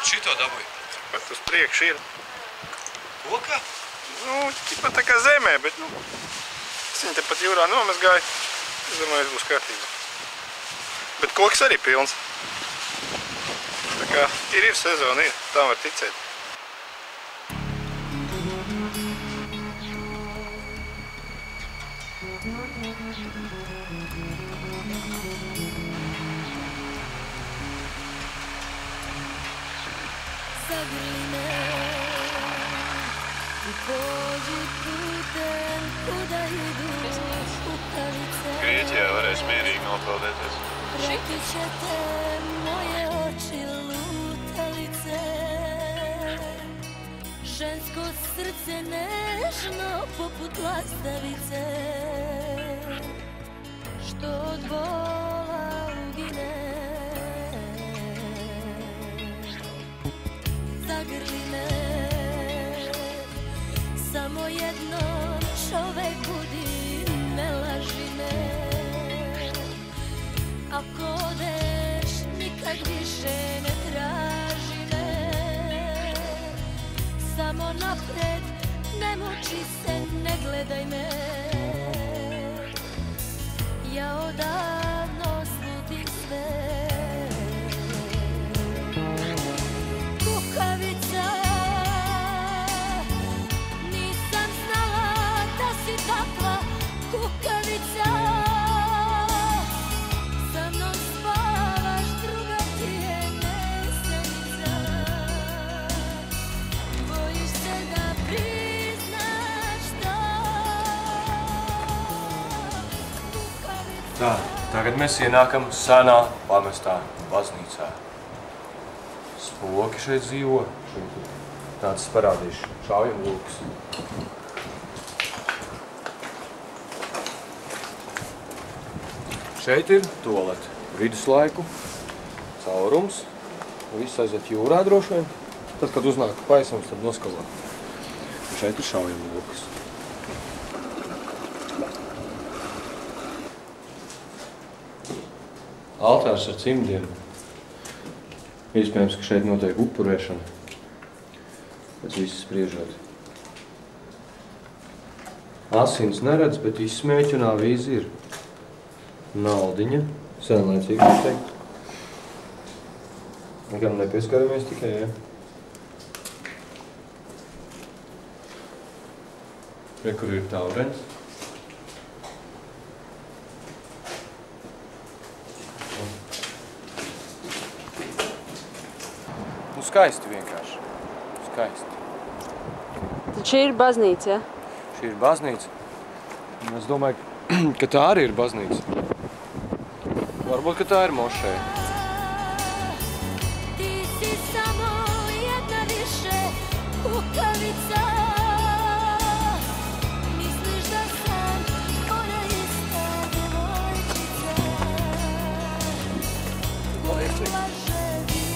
šito dabūji? Bet uz priekšu ir. Kokā? Nu, tipa tā kā zemē, bet, nu, es viņu te pat jūrā nomazgāju. Es domāju, būs kārtībā. Bet koks arī pilns. Tā kā ir sezona, ir. Tā var ticēt. Grieķijā varēs mierīgi nopeldēties. Prepićete moje oči lutalice, žensko srce nežno poput lastavice, što od bola ugine. Zagrli me, samo jednom čovek budi, ne laži me. Ako odeš, nikad više ne traži me. Samo napred, ne muči se, ne gledaj me. Ja odavno slutim sve. Kukavica, nisam znala da si takva kukavica. Sa mnom spavaš, druga ti je nesenica. Bojiš se da priznaš to. Tā, tagad mēs ienākam senā pamestā baznīcā. Spoki šeit dzīvo. Tāds parādīšu. Šaujam lūks. Šeit ir tualete. Viduslaiku, caurums. Viss aiziet jūrā droši vien. Tad, kad uznāk paisums, tad noskalā. Un šeit ir šaujam lūks. Altārs ar cimdiem. Iespējams, ka šeit notiek upurēšana. Pēc viss spriežot. Asins neredz, bet izsmēķunā vīzi ir. Naudiņa. Senlaicīgi, es teiktu. Nekam nepieskaramies tikai, ja? Re, kur ir taureņs. Nu, skaisti vienkārši. Skaisti. Tad šī ir baznīca, ja? Šī ir baznīca. Un es domāju, ka tā arī ir baznīca. Varbūt, ka tā ir mošeja. Ti si samo jedna više kukavica. Misliš da sam ona ista devojčica koja laže bilo.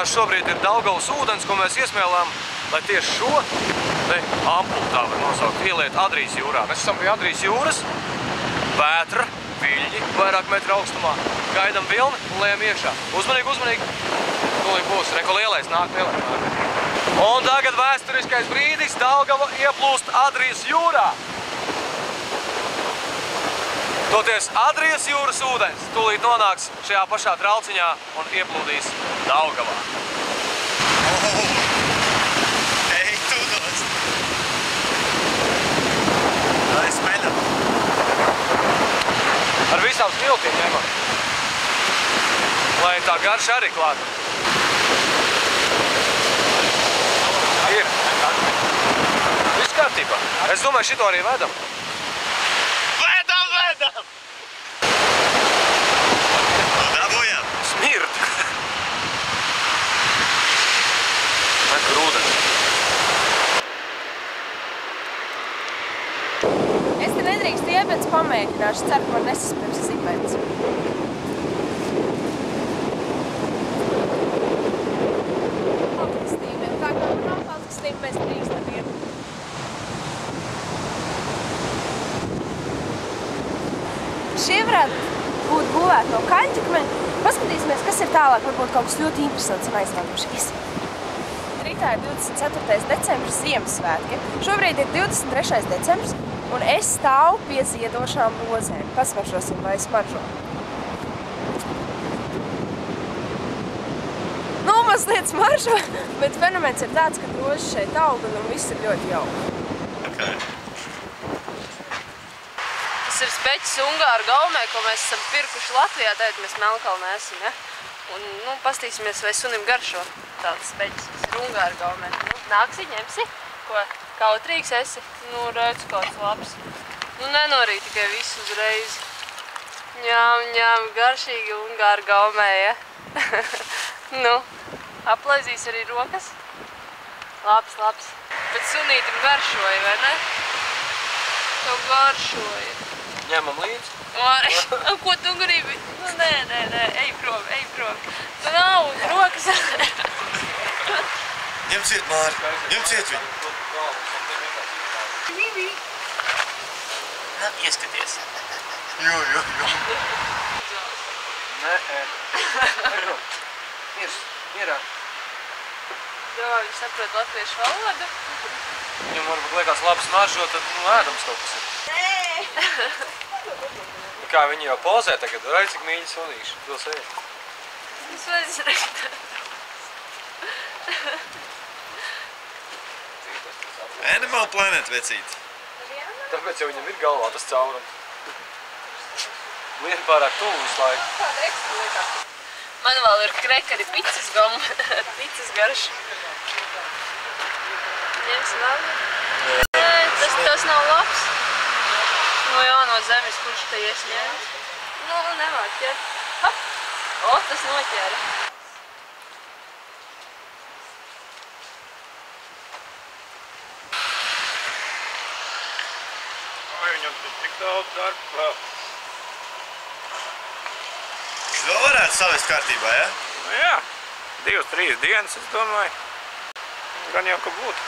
kas šobrīd ir Daugavas ūdens, ko mēs iesmēlām, lai tieši šo ampuli tā var nosaukt, ieliet Adrijas jūrā. Mēs esam pie Adrijas jūras, vētra, viļņi, vairāk metru augstumā, gaidam vilni un lejam iekšā. Uzmanīgi, uzmanīgi. Tūlīt būs, reko lielais nāk. Un tagad vēsturiskais brīdis, Daugava ieplūst Adrijas jūrā. Toties Adrijas jūras ūdens tūlīt nonāks šajā pašā trauciņā un ieplūdīs Daugavā. Ej, tu nost! Lai smeļam! Ar visām smiltīm ņemam. Lai tā garša arī klāta. Ir. Viss kārtībā. Es domāju, šito arī vedam. Dabūjam! Smird! Nekur ūdens. Es te nedrīkstu iebens pamēģināšu, ceru, ka man nesaspirms zibens. Paldikstīmiem, tā kā man nav paldikstīm, mēs drīkstam iet. Šie varētu būt būvēti no kaļķakmeņa. Paskatīsimies, kas ir tālāk, varbūt kaut kas ļoti interesants un aizraujošais. Rītā ir 24. decembris Ziemassvētki. Šobrīd ir 23. decembris, un es stāvu pie ziedošām rozēm. Pasmaržosim, vai smaržo. Nu, mazliet smaržo, bet fenomens ir tāds, ka rozes šeit aug un viss ir ļoti jauki. Okay. Tas ir speķis Ungāru gaumē, ko mēs esam pirkuši Latvijā, tagad mēs Melnkalnē esam, ja? Un, nu, pastīsimies, vai sunim garšo tāds speķis, kas ir Ungāru gaumē. Nu, nāksi, ņemsi? Ko? Kautrīgs esi? Nu, redz kaut labs. Nu, nenorīt tikai visu uzreiz. Ņem, garšīgi Ungāru gaumē, ja? Nu, aplaizīs arī rokas? Labs. Bet sunītim garšoja, vai ne? Tev garšoja. Ņemam līdzi. Ko tu gribi? Nu, nē, ej prom. Tu nav rokas. Ņem ciet, Māri. Ņem ciet viņu. Nu, ieskaties. Jo. Nē. Mierā. Jā, viņš saprot latviešu valodu. Viņam varbūt liekas labi smaržo, tad ēdams kaut kas ir. Kā viņi jau pozē tagad, redz, cik mīļi sunīši. Dos ēst. Es vairs redzu. Animal Planet, vecīt. Tāpēc jau viņam ir galvā tas caurums. Lien pārāk tuvu visu laiku. Kāda ekstra liekas? Man vēl ir krekari picas goma, picas garša. Ņemsi vēl? Nē, tas nav labs. No jauno zemes, kurš te iesņēmis. Nu, nemāk ķert. Hop! O, tas noķēra. Vai viņam tur tik daudz darba vēl? Vēl varētu savest kārtībā, ja? Nu jā, 2-3 dienas, es domāju. Gan jau, ka būtu.